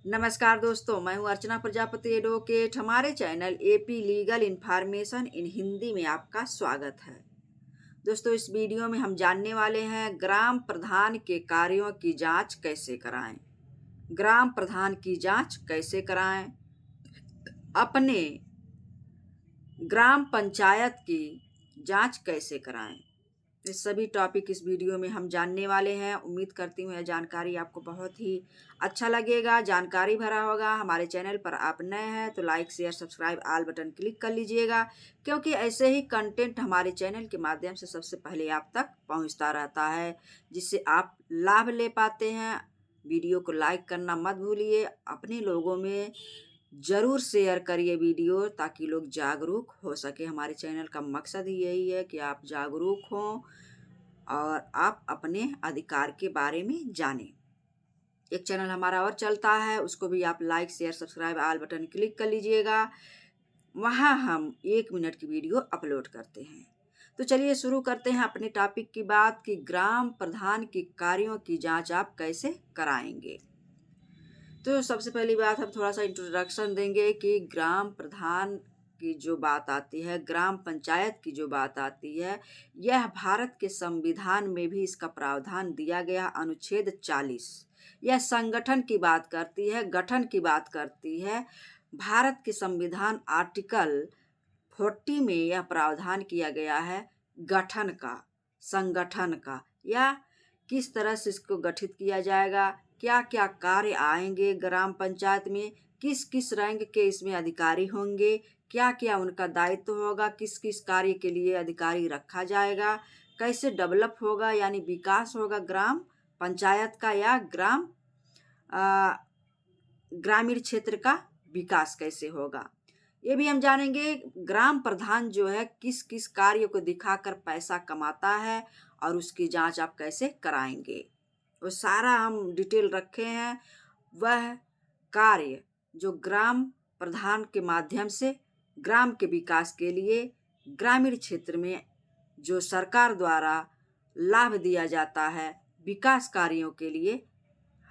नमस्कार दोस्तों, मैं हूं अर्चना प्रजापति एडवोकेट। हमारे channel AP legal information in Hindi में आपका स्वागत है। दोस्तों, इस वीडियो में हम जानने वाले हैं ग्राम प्रधान के कार्यों की जांच कैसे कराएं। ग्राम प्रधान की जांच कैसे कराएं, अपने ग्राम पंचायत की जांच कैसे कराएं। ये सभी टॉपिक इस वीडियो में हम जानने वाले हैं। उम्मीद करती हूँ यह जानकारी आपको बहुत ही अच्छा लगेगा, जानकारी भरा होगा। हमारे चैनल पर आप नए हैं तो like share subscribe all button click कर लीजिएगा, क्योंकि ऐसे ही कंटेंट हमारे चैनल के माध्यम से सबसे पहले आप तक पहुंचता रहता है, जिससे आप लाभ ले पाते हैं। वीडियो को लाइक करना मत भूलिए, अपने लोगों में ज़रूर शेयर करिए वीडियो, ताकि लोग जागरूक हो सके। हमारे चैनल का मकसद ही यही है कि आप जागरूक हों और आप अपने अधिकार के बारे में जानें। एक चैनल हमारा और चलता है, उसको भी आप like share subscribe all button click कर लीजिएगा। वहाँ हम 1 मिनट की वीडियो अपलोड करते हैं। तो चलिए शुरू करते हैं अपने टॉपिक की बात कि ग्राम प्रधान के कार्यों की जांच आप कैसे कराएंगे। तो सबसे पहली बात हम थोड़ा सा इंट्रोडक्शन देंगे कि ग्राम प्रधान की जो बात आती है, ग्राम पंचायत की जो बात आती है, यह भारत के संविधान में भी इसका प्रावधान दिया गया। अनुच्छेद 40 यह संगठन की बात करती है, गठन की बात करती है। भारत के संविधान आर्टिकल 40 में यह प्रावधान किया गया है गठन का, संगठन का, या किस तरह से इसको गठित किया जाएगा, क्या क्या कार्य आएंगे ग्राम पंचायत में, किस किस रैंक के इसमें अधिकारी होंगे, क्या क्या उनका दायित्व होगा, किस किस कार्य के लिए अधिकारी रखा जाएगा, कैसे डेवलप होगा यानी विकास होगा ग्राम पंचायत का, या ग्रामीण क्षेत्र का विकास कैसे होगा, ये भी हम जानेंगे। ग्राम प्रधान जो है किस किस कार्य को दिखाकर पैसा कमाता है और उसकी जांच आप कैसे कराएंगे, वो सारा हम डिटेल रखे हैं। वह कार्य जो ग्राम प्रधान के माध्यम से ग्राम के विकास के लिए ग्रामीण क्षेत्र में जो सरकार द्वारा लाभ दिया जाता है विकास कार्यों के लिए,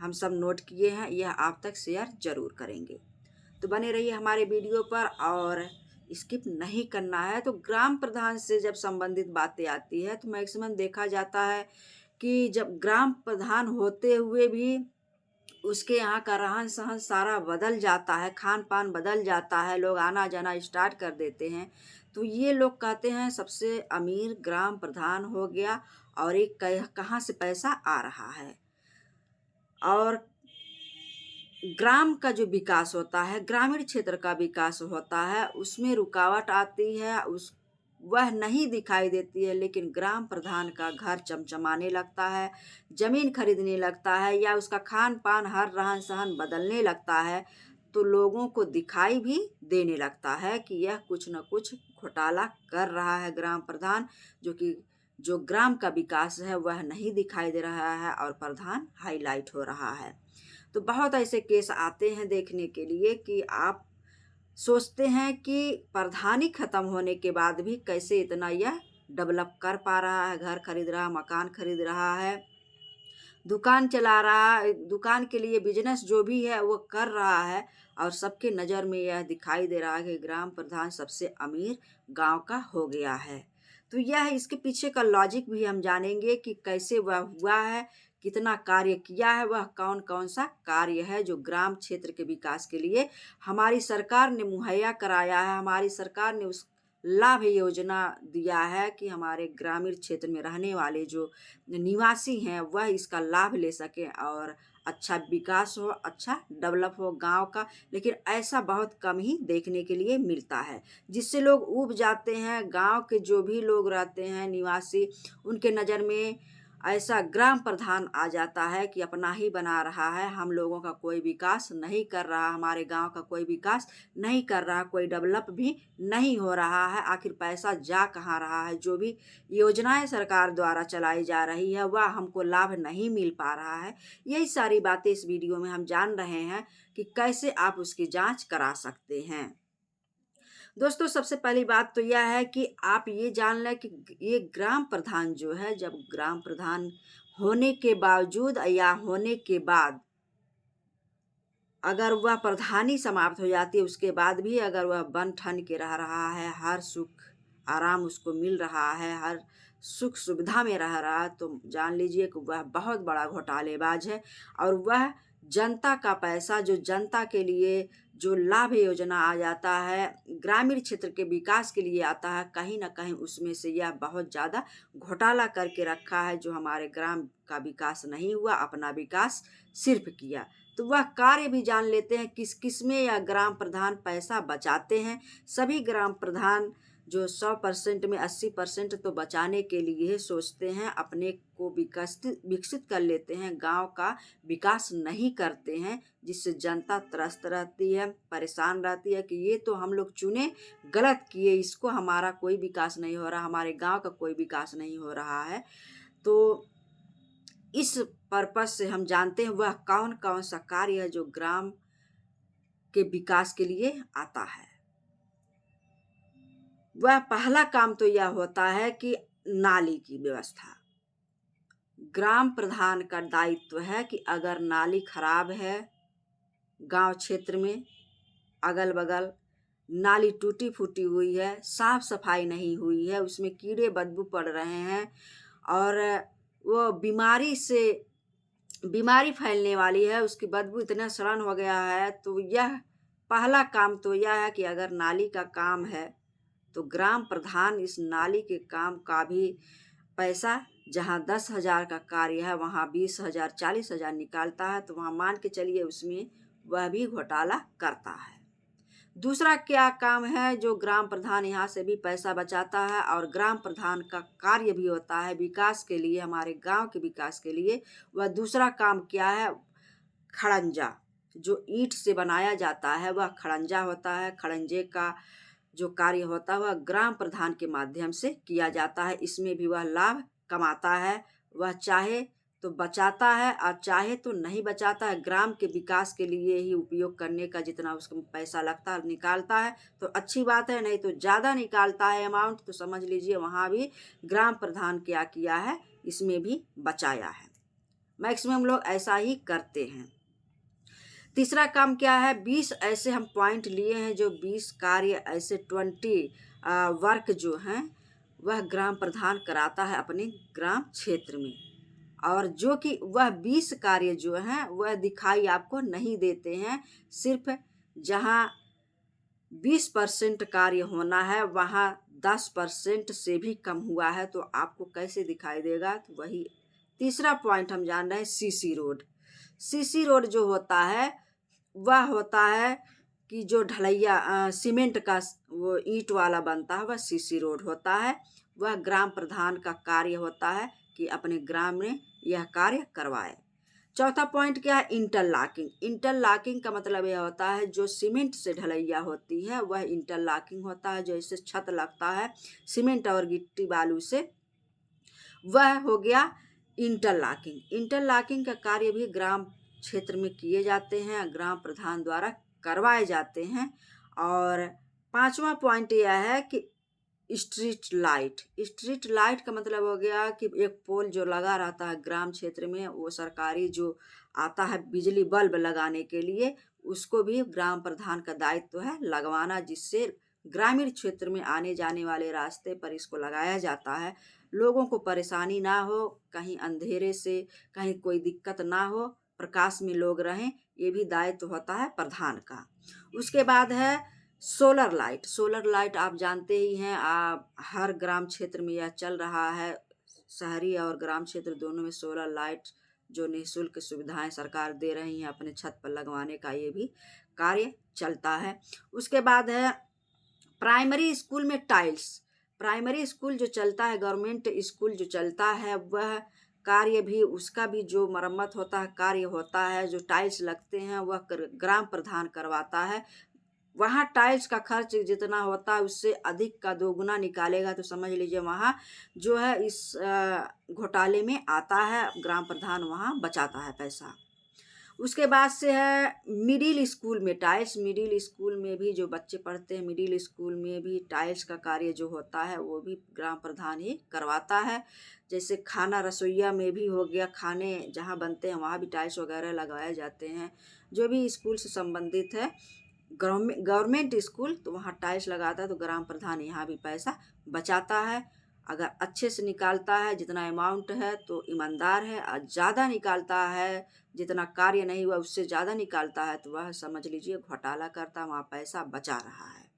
हम सब नोट किए हैं, यह आप तक शेयर जरूर करेंगे। तो बने रहिए हमारे वीडियो पर और स्किप नहीं करना है। तो ग्राम प्रधान से जब संबंधित बातें आती है तो मैक्सिमम देखा जाता है कि जब ग्राम प्रधान होते हुए भी उसके यहाँ का रहन सहन सारा बदल जाता है, खान पान बदल जाता है, लोग आना जाना स्टार्ट कर देते हैं, तो ये लोग कहते हैं सबसे अमीर ग्राम प्रधान हो गया और एक कहाँ से पैसा आ रहा है। और ग्राम का जो विकास होता है, ग्रामीण क्षेत्र का विकास होता है, उसमें रुकावट आती है, उस वह नहीं दिखाई देती है, लेकिन ग्राम प्रधान का घर चमचमाने लगता है, जमीन खरीदने लगता है, या उसका खान पान हर रहन सहन बदलने लगता है, तो लोगों को दिखाई भी देने लगता है कि यह कुछ न कुछ घोटाला कर रहा है ग्राम प्रधान, जो कि जो ग्राम का विकास है वह नहीं दिखाई दे रहा है और प्रधान हाईलाइट हो रहा है। तो बहुत ऐसे केस आते हैं देखने के लिए कि आप सोचते हैं कि प्रधानी खत्म होने के बाद भी कैसे इतना यह डेवलप कर पा रहा है, घर खरीद रहा, मकान खरीद रहा है, दुकान चला रहा है, दुकान के लिए बिजनेस जो भी है वो कर रहा है, और सबके नज़र में यह दिखाई दे रहा है कि ग्राम प्रधान सबसे अमीर गांव का हो गया है। तो यह इसके पीछे का लॉजिक भी हम जानेंगे कि कैसे वह हुआ है, कितना कार्य किया है, वह कौन कौन सा कार्य है जो ग्राम क्षेत्र के विकास के लिए हमारी सरकार ने मुहैया कराया है। हमारी सरकार ने उस लाभ योजना दिया है कि हमारे ग्रामीण क्षेत्र में रहने वाले जो निवासी हैं वह इसका लाभ ले सकें और अच्छा विकास हो, अच्छा डेवलप हो गांव का। लेकिन ऐसा बहुत कम ही देखने के लिए मिलता है, जिससे लोग ऊब जाते हैं। गांव के जो भी लोग रहते हैं निवासी, उनके नज़र में ऐसा ग्राम प्रधान आ जाता है कि अपना ही बना रहा है, हम लोगों का कोई विकास नहीं कर रहा, हमारे गांव का कोई विकास नहीं कर रहा, कोई डेवलप भी नहीं हो रहा है। आखिर पैसा जा कहाँ रहा है, जो भी योजनाएं सरकार द्वारा चलाई जा रही है वह हमको लाभ नहीं मिल पा रहा है। यही सारी बातें इस वीडियो में हम जान रहे हैं कि कैसे आप उसकी जांच करा सकते हैं। दोस्तों, सबसे पहली बात तो यह है कि आप ये जान लें कि ये ग्राम प्रधान जो है, जब ग्राम प्रधान होने के बावजूद या होने के बाद अगर वह प्रधानी समाप्त हो जाती है, उसके बाद भी अगर वह बन ठन के रह रहा है, हर सुख आराम उसको मिल रहा है, हर सुख सुविधा में रह रहा है, तो जान लीजिए कि वह बहुत बड़ा घोटालेबाज है। और वह जनता का पैसा, जो जनता के लिए जो लाभ योजना आ जाता है, ग्रामीण क्षेत्र के विकास के लिए आता है, कहीं ना कहीं उसमें से यह बहुत ज़्यादा घोटाला करके रखा है, जो हमारे ग्राम का विकास नहीं हुआ, अपना विकास सिर्फ किया। तो वह कार्य भी जान लेते हैं किस किस में यह ग्राम प्रधान पैसा बचाते हैं। सभी ग्राम प्रधान जो 100% में 80% तो बचाने के लिए सोचते हैं, अपने को विकसित कर लेते हैं, गांव का विकास नहीं करते हैं, जिससे जनता त्रस्त रहती है, परेशान रहती है कि ये तो हम लोग चुने, गलत किए, इसको हमारा कोई विकास नहीं हो रहा, हमारे गांव का कोई विकास नहीं हो रहा है। तो इस पर्पज से हम जानते हैं वह कौन कौन सा कार्य है जो ग्राम के विकास के लिए आता है। वह पहला काम तो यह होता है कि नाली की व्यवस्था। ग्राम प्रधान का दायित्व है कि अगर नाली खराब है, गांव क्षेत्र में अगल बगल नाली टूटी फूटी हुई है, साफ सफाई नहीं हुई है, उसमें कीड़े बदबू पड़ रहे हैं और वो बीमारी फैलने वाली है, उसकी बदबू इतना सड़न हो गया है, तो यह पहला काम तो यह है कि अगर नाली का काम है तो ग्राम प्रधान इस नाली के काम का भी पैसा, जहाँ 10,000 का कार्य है वहाँ 20,000 40,000 निकालता है, तो वहाँ मान के चलिए उसमें वह भी घोटाला करता है। दूसरा क्या काम है जो ग्राम प्रधान यहाँ से भी पैसा बचाता है, और ग्राम प्रधान का कार्य भी होता है विकास के लिए, हमारे गांव के विकास के लिए। वह दूसरा काम क्या है, खड़ंजा, जो ईंट से बनाया जाता है वह खड़ंजा होता है। खड़ंजे का जो कार्य होता है वह ग्राम प्रधान के माध्यम से किया जाता है। इसमें भी वह लाभ कमाता है, वह चाहे तो बचाता है और चाहे तो नहीं बचाता है। ग्राम के विकास के लिए ही उपयोग करने का जितना उसको पैसा लगता है निकालता है तो अच्छी बात है, नहीं तो ज़्यादा निकालता है अमाउंट तो समझ लीजिए वहाँ भी ग्राम प्रधान क्या किया है, इसमें भी बचाया है। मैक्सिमम लोग ऐसा ही करते हैं। तीसरा काम क्या है, 20 ऐसे हम पॉइंट लिए हैं, जो 20 कार्य ऐसे 20 वर्क जो हैं वह ग्राम प्रधान कराता है अपने ग्राम क्षेत्र में, और जो कि वह 20 कार्य जो हैं वह दिखाई आपको नहीं देते हैं। सिर्फ जहाँ 20% कार्य होना है वहाँ 10% से भी कम हुआ है, तो आपको कैसे दिखाई देगा। तो वही तीसरा पॉइंट हम जान रहे हैं, सीसी रोड। सीसी रोड जो होता है वह होता है कि जो ढलैया सीमेंट का वो ईंट वाला बनता है वह सीसी रोड होता है। वह ग्राम प्रधान का कार्य होता है कि अपने ग्राम में यह कार्य करवाए। चौथा पॉइंट क्या है, इंटरलॉकिंग। इंटरलॉकिंग का मतलब यह होता है जो सीमेंट से ढलैया होती है वह इंटरलॉकिंग होता है। जैसे छत लगता है सीमेंट और गिट्टी बालू से, वह हो गया इंटरलॉकिंग। इंटरलॉकिंग का कार्य भी ग्राम क्षेत्र में किए जाते हैं, ग्राम प्रधान द्वारा करवाए जाते हैं। और पांचवा पॉइंट यह है कि स्ट्रीट लाइट। स्ट्रीट लाइट का मतलब हो गया कि एक पोल जो लगा रहता है ग्राम क्षेत्र में, वो सरकारी जो आता है बिजली बल्ब लगाने के लिए, उसको भी ग्राम प्रधान का दायित्व है लगवाना, जिससे ग्रामीण क्षेत्र में आने जाने वाले रास्ते पर इसको लगाया जाता है, लोगों को परेशानी ना हो, कहीं अंधेरे से कहीं कोई दिक्कत ना हो, प्रकाश में लोग रहें, ये भी दायित्व होता है प्रधान का। उसके बाद है सोलर लाइट। सोलर लाइट आप जानते ही हैं, आप हर ग्राम क्षेत्र में यह चल रहा है, शहरी और ग्राम क्षेत्र दोनों में सोलर लाइट जो निःशुल्क सुविधाएं सरकार दे रही हैं अपने छत पर लगवाने का, ये भी कार्य चलता है। उसके बाद है प्राइमरी स्कूल में टाइल्स। प्राइमरी स्कूल जो चलता है, गवर्नमेंट स्कूल जो चलता है, वह कार्य भी, उसका भी जो मरम्मत होता है कार्य होता है, जो टाइल्स लगते हैं वह ग्राम प्रधान करवाता है। वहाँ टाइल्स का खर्च जितना होता है उससे अधिक का 2 गुना निकालेगा, तो समझ लीजिए वहाँ जो है इस घोटाले में आता है, ग्राम प्रधान वहाँ बचाता है पैसा। उसके बाद से है मिडिल स्कूल में टाइल्स। मिडिल स्कूल में भी जो बच्चे पढ़ते हैं, मिडिल स्कूल में भी टाइल्स का कार्य जो होता है वो भी ग्राम प्रधान ही करवाता है। जैसे खाना रसोइया में भी हो गया, खाने जहाँ बनते हैं वहाँ भी टाइल्स वगैरह लगाए जाते हैं। जो भी स्कूल से संबंधित है, गवर्नमेंट स्कूल, तो वहाँ टाइल्स लगाता है, तो ग्राम प्रधान यहाँ भी पैसा बचाता है। अगर अच्छे से निकालता है, जितना अमाउंट है तो ईमानदार है, और ज़्यादा निकालता है, जितना कार्य नहीं हुआ उससे ज़्यादा निकालता है, तो वह समझ लीजिए घोटाला करता, वहाँ पैसा बचा रहा है।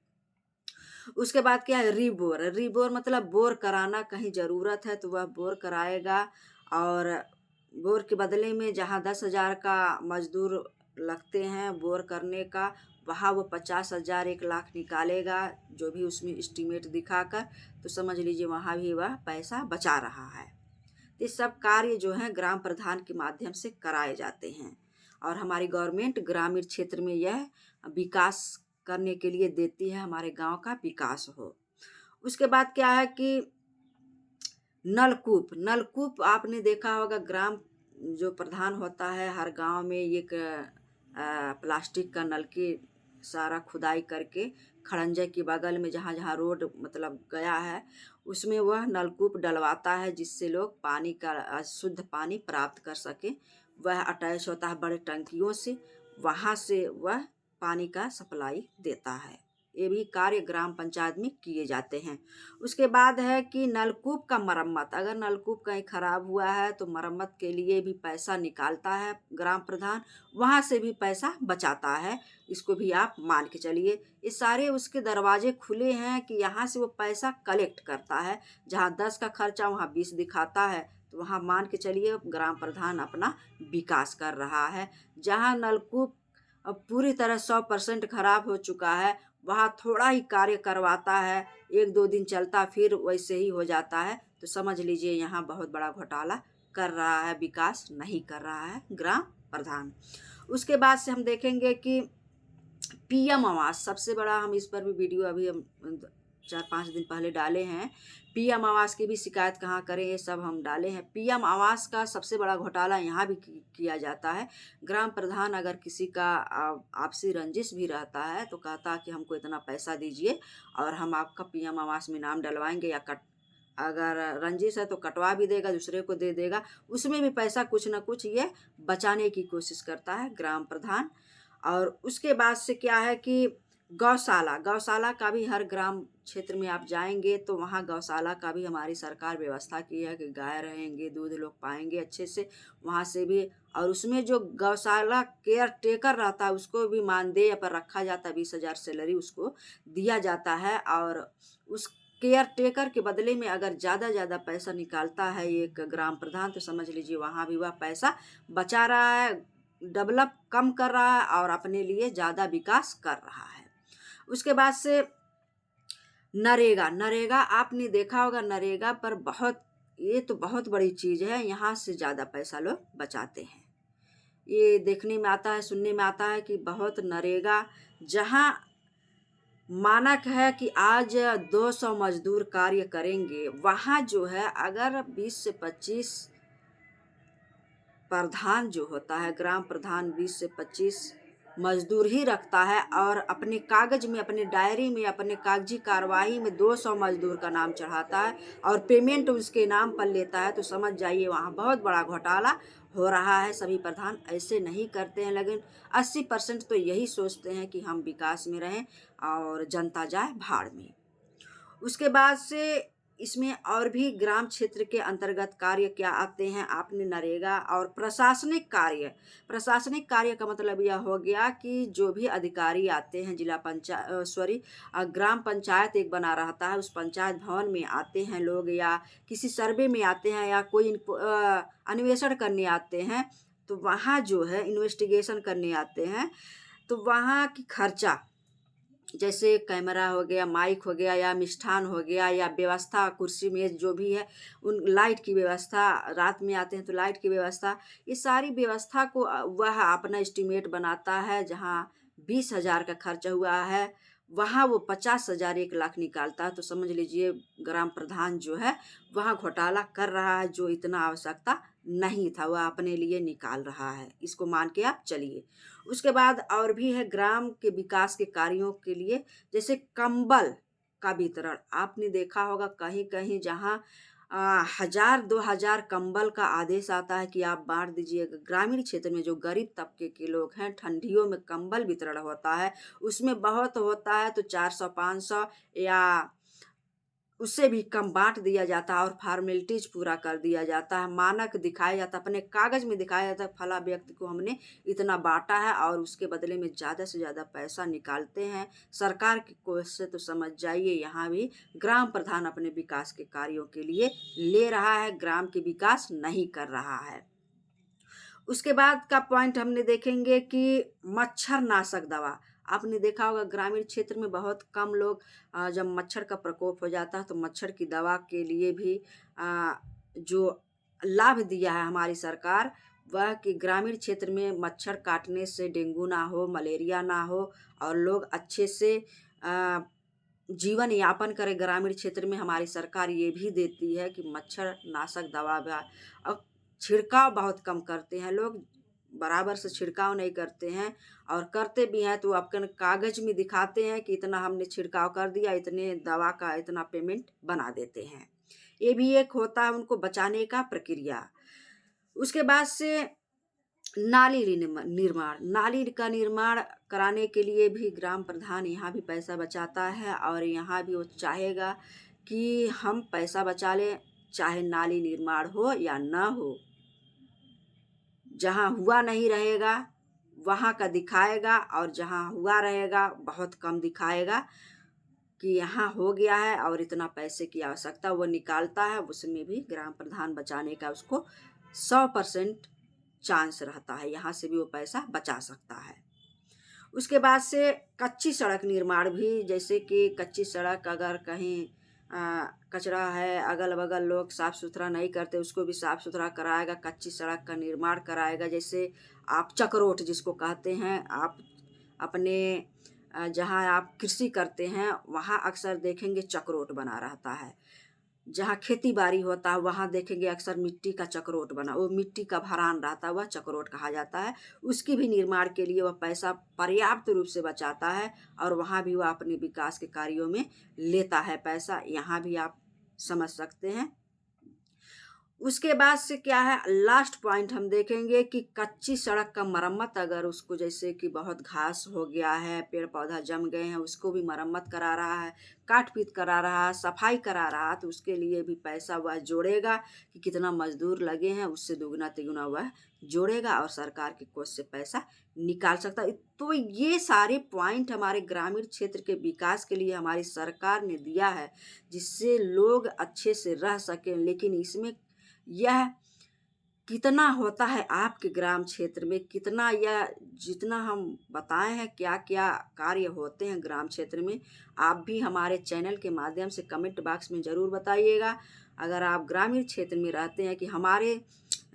उसके बाद क्या है, रीबोर। रीबोर मतलब बोर कराना, कहीं ज़रूरत है तो वह बोर कराएगा, और बोर के बदले में जहाँ 10,000 का मजदूर लगते हैं बोर करने का, वहाँ वो 50,000 1 लाख निकालेगा, जो भी उसमें एस्टीमेट दिखाकर, तो समझ लीजिए वहाँ भी वह पैसा बचा रहा है। ये सब कार्य जो हैं ग्राम प्रधान के माध्यम से कराए जाते हैं, और हमारी गवर्नमेंट ग्रामीण क्षेत्र में यह विकास करने के लिए देती है, हमारे गांव का विकास हो। उसके बाद क्या है कि नलकूप। नलकूप आपने देखा होगा, ग्राम जो प्रधान होता है हर गांव में एक प्लास्टिक का नलकी सारा खुदाई करके खड़ंजे के बगल में जहाँ जहाँ रोड मतलब गया है उसमें वह नलकूप डलवाता है, जिससे लोग पानी का शुद्ध पानी प्राप्त कर सकें। वह अटैच होता है बड़े टंकियों से, वहाँ से वह पानी का सप्लाई देता है। ये भी कार्य ग्राम पंचायत में किए जाते हैं। उसके बाद है कि नलकूप का मरम्मत। अगर नलकूप कहीं खराब हुआ है तो मरम्मत के लिए भी पैसा निकालता है ग्राम प्रधान, वहाँ से भी पैसा बचाता है। इसको भी आप मान के चलिए, ये सारे उसके दरवाजे खुले हैं कि यहाँ से वो पैसा कलेक्ट करता है। जहाँ 10 का खर्चा वहाँ 20 दिखाता है, तो वहाँ मान के चलिए ग्राम प्रधान अपना विकास कर रहा है। जहाँ नलकूप अब पूरी तरह 100% खराब हो चुका है, वहाँ थोड़ा ही कार्य करवाता है, 1-2 दिन चलता फिर वैसे ही हो जाता है, तो समझ लीजिए यहाँ बहुत बड़ा घोटाला कर रहा है, विकास नहीं कर रहा है ग्राम प्रधान। उसके बाद से हम देखेंगे कि पीएम आवास सबसे बड़ा, हम इस पर भी वीडियो अभी हम 4-5 दिन पहले डाले हैं। पीएम आवास की भी शिकायत कहाँ करें, ये सब हम डाले हैं। पीएम आवास का सबसे बड़ा घोटाला यहाँ भी किया जाता है। ग्राम प्रधान अगर किसी का आपसी रंजिश भी रहता है तो कहता है कि हमको इतना पैसा दीजिए और हम आपका पीएम आवास में नाम डलवाएंगे, या अगर रंजिश है तो कटवा भी देगा, दूसरे को दे देगा, उसमें भी पैसा कुछ ना कुछ ये बचाने की कोशिश करता है ग्राम प्रधान। और उसके बाद से क्या है कि गौशाला। गौशाला का भी हर ग्राम क्षेत्र में आप जाएंगे तो वहाँ गौशाला का भी हमारी सरकार व्यवस्था की है कि गाय रहेंगे, दूध लोग पाएंगे अच्छे से, वहाँ से भी। और उसमें जो गौशाला केयर टेकर रहता है उसको भी मानदेय पर रखा जाता है, 20,000 सैलरी उसको दिया जाता है। और उस केयर टेकर के बदले में अगर ज़्यादा पैसा निकालता है एक ग्राम प्रधान, तो समझ लीजिए वहाँ भी वह पैसा बचा रहा है, डेवलप कम कर रहा है और अपने लिए ज़्यादा विकास कर रहा है। उसके बाद से नरेगा। नरेगा आपने देखा होगा, नरेगा पर ये तो बहुत बड़ी चीज़ है, यहाँ से ज़्यादा पैसा लोग बचाते हैं। ये देखने में आता है, सुनने में आता है कि बहुत नरेगा, जहाँ मानक है कि आज 200 मजदूर कार्य करेंगे, वहाँ जो है अगर 20 से 25 प्रधान जो होता है ग्राम प्रधान 20 से 25 मजदूर ही रखता है, और अपने कागज में, अपने डायरी में, अपने कागजी कार्रवाई में 200 मजदूर का नाम चढ़ाता है और पेमेंट उसके नाम पर लेता है, तो समझ जाइए वहाँ बहुत बड़ा घोटाला हो रहा है। सभी प्रधान ऐसे नहीं करते हैं, लेकिन 80% तो यही सोचते हैं कि हम विकास में रहें और जनता जाए भाड़ में। उसके बाद से इसमें और भी ग्राम क्षेत्र के अंतर्गत कार्य क्या आते हैं, आपने नरेगा और प्रशासनिक कार्य। प्रशासनिक कार्य का मतलब यह हो गया कि जो भी अधिकारी आते हैं ग्राम पंचायत एक बना रहता है, उस पंचायत भवन में आते हैं लोग, या किसी सर्वे में आते हैं, या कोई अन्वेषण करने आते हैं, तो वहाँ जो है इन्वेस्टिगेशन करने आते हैं, तो वहाँ की खर्चा, जैसे कैमरा हो गया, माइक हो गया, या मिष्ठान हो गया, या व्यवस्था कुर्सी मेज जो भी है, उन लाइट की व्यवस्था, रात में आते हैं तो लाइट की व्यवस्था, ये सारी व्यवस्था को वह अपना एस्टीमेट बनाता है। जहाँ 20,000 का खर्चा हुआ है वहाँ वो 50,000 1 लाख निकालता है, तो समझ लीजिए ग्राम प्रधान जो है वहाँ घोटाला कर रहा है, जो इतना आवश्यकता नहीं था वह अपने लिए निकाल रहा है। इसको मान के आप चलिए। उसके बाद और भी है ग्राम के विकास के कार्यों के लिए, जैसे कंबल का वितरण। आपने देखा होगा कहीं कहीं जहाँ 1000-2000 कंबल का आदेश आता है कि आप बांट दीजिएगा। ग्रामीण क्षेत्र में जो गरीब तबके के लोग हैं, ठंडियों में कंबल वितरण होता है, उसमें बहुत होता है तो 400-500 या उससे भी कम बाँट दिया जाता है और फ़ॉर्मेलिटीज़ पूरा कर दिया जाता है। मानक दिखाया जाता है, अपने कागज़ में दिखाया जाता है, फला व्यक्ति को हमने इतना बाँटा है और उसके बदले में ज़्यादा से ज़्यादा पैसा निकालते हैं। सरकार की कोष से तो समझ जाइए यहाँ भी ग्राम प्रधान अपने विकास के कार्यों के लिए ले रहा है, ग्राम के विकास नहीं कर रहा है। उसके बाद का पॉइंट हमने देखेंगे कि मच्छर नाशक दवा। आपने देखा होगा ग्रामीण क्षेत्र में बहुत कम लोग जब मच्छर का प्रकोप हो जाता है तो मच्छर की दवा के लिए भी जो लाभ दिया है हमारी सरकार, वह कि ग्रामीण क्षेत्र में मच्छर काटने से डेंगू ना हो, मलेरिया ना हो और लोग अच्छे से अ, जीवन यापन करें। ग्रामीण क्षेत्र में हमारी सरकार ये भी देती है कि मच्छर नाशक दवा भी। अब छिड़काव बहुत कम करते हैं लोग, बराबर से छिड़काव नहीं करते हैं और करते भी हैं तो अपन कागज़ में दिखाते हैं कि इतना हमने छिड़काव कर दिया, इतने दवा का इतना पेमेंट बना देते हैं। ये भी एक होता है उनको बचाने का प्रक्रिया। उसके बाद से नाली का निर्माण कराने के लिए भी ग्राम प्रधान यहाँ भी पैसा बचाता है और यहाँ भी वो चाहेगा कि हम पैसा बचा लें, चाहे नाली निर्माण हो या ना हो। जहाँ हुआ नहीं रहेगा वहाँ का दिखाएगा और जहाँ हुआ रहेगा बहुत कम दिखाएगा कि यहाँ हो गया है और इतना पैसे की आवश्यकता वो निकालता है। उसमें भी ग्राम प्रधान बचाने का उसको 100% चांस रहता है, यहाँ से भी वो पैसा बचा सकता है। उसके बाद से कच्ची सड़क निर्माण भी, जैसे कि कच्ची सड़क अगर कहीं कचरा है, अगल-बगल लोग साफ़ सुथरा नहीं करते, उसको भी साफ़ सुथरा कराएगा, कच्ची सड़क का निर्माण कराएगा। जैसे आप चक्रोट जिसको कहते हैं, आप अपने जहाँ आप कृषि करते हैं वहाँ अक्सर देखेंगे चक्रोट बना रहता है। जहाँ खेती-बाड़ी होता है वहाँ देखेंगे अक्सर मिट्टी का चक्रोट बना, वो मिट्टी का भरान रहता है, वह चक्रोट कहा जाता है। उसकी भी निर्माण के लिए वह पैसा पर्याप्त रूप से बचाता है और वहाँ भी वह अपने विकास के कार्यों में लेता है पैसा। यहाँ भी आप समझ सकते हैं। उसके बाद से क्या है, लास्ट पॉइंट हम देखेंगे कि कच्ची सड़क का मरम्मत, अगर उसको जैसे कि बहुत घास हो गया है, पेड़ पौधा जम गए हैं, उसको भी मरम्मत करा रहा है, काट पीट करा रहा है, सफाई करा रहा है, तो उसके लिए भी पैसा वह जोड़ेगा कि कितना मजदूर लगे हैं उससे दुगना तिगुना वह जोड़ेगा और सरकार के कोष से पैसा निकाल सकता है। तो ये सारे पॉइंट हमारे ग्रामीण क्षेत्र के विकास के लिए हमारी सरकार ने दिया है, जिससे लोग अच्छे से रह सकें। लेकिन इसमें यह कितना होता है आपके ग्राम क्षेत्र में, कितना, यह जितना हम बताए हैं क्या क्या कार्य होते हैं ग्राम क्षेत्र में, आप भी हमारे चैनल के माध्यम से कमेंट बॉक्स में ज़रूर बताइएगा। अगर आप ग्रामीण क्षेत्र में रहते हैं कि हमारे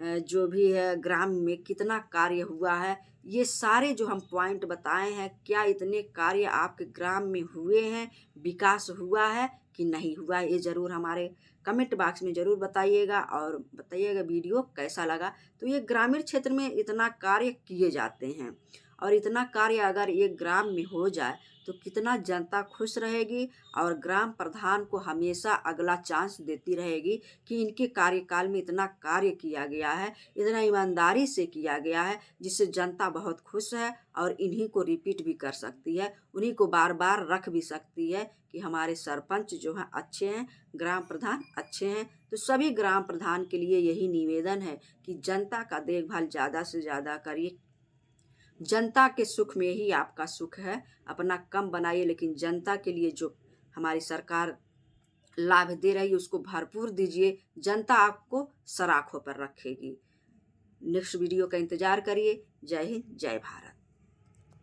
जो भी है ग्राम में कितना कार्य हुआ है, ये सारे जो हम पॉइंट बताए हैं, क्या इतने कार्य आपके ग्राम में हुए हैं, विकास हुआ है कि नहीं हुआ है, ये ज़रूर हमारे कमेंट बॉक्स में ज़रूर बताइएगा और बताइएगा वीडियो कैसा लगा। तो ये ग्रामीण क्षेत्र में इतना कार्य किए जाते हैं और इतना कार्य अगर एक ग्राम में हो जाए तो कितना जनता खुश रहेगी और ग्राम प्रधान को हमेशा अगला चांस देती रहेगी कि इनके कार्यकाल में इतना कार्य किया गया है, इतना ईमानदारी से किया गया है, जिससे जनता बहुत खुश है और इन्हीं को रिपीट भी कर सकती है, उन्हीं को बार बार रख भी सकती है कि हमारे सरपंच जो हैं अच्छे हैं, ग्राम प्रधान अच्छे हैं। तो सभी ग्राम प्रधान के लिए यही निवेदन है कि जनता का देखभाल ज़्यादा से ज़्यादा करिए। जनता के सुख में ही आपका सुख है। अपना कम बनाइए, लेकिन जनता के लिए जो हमारी सरकार लाभ दे रही है उसको भरपूर दीजिए। जनता आपको सराखों पर रखेगी। नेक्स्ट वीडियो का इंतज़ार करिए। जय हिंद, जय भारत।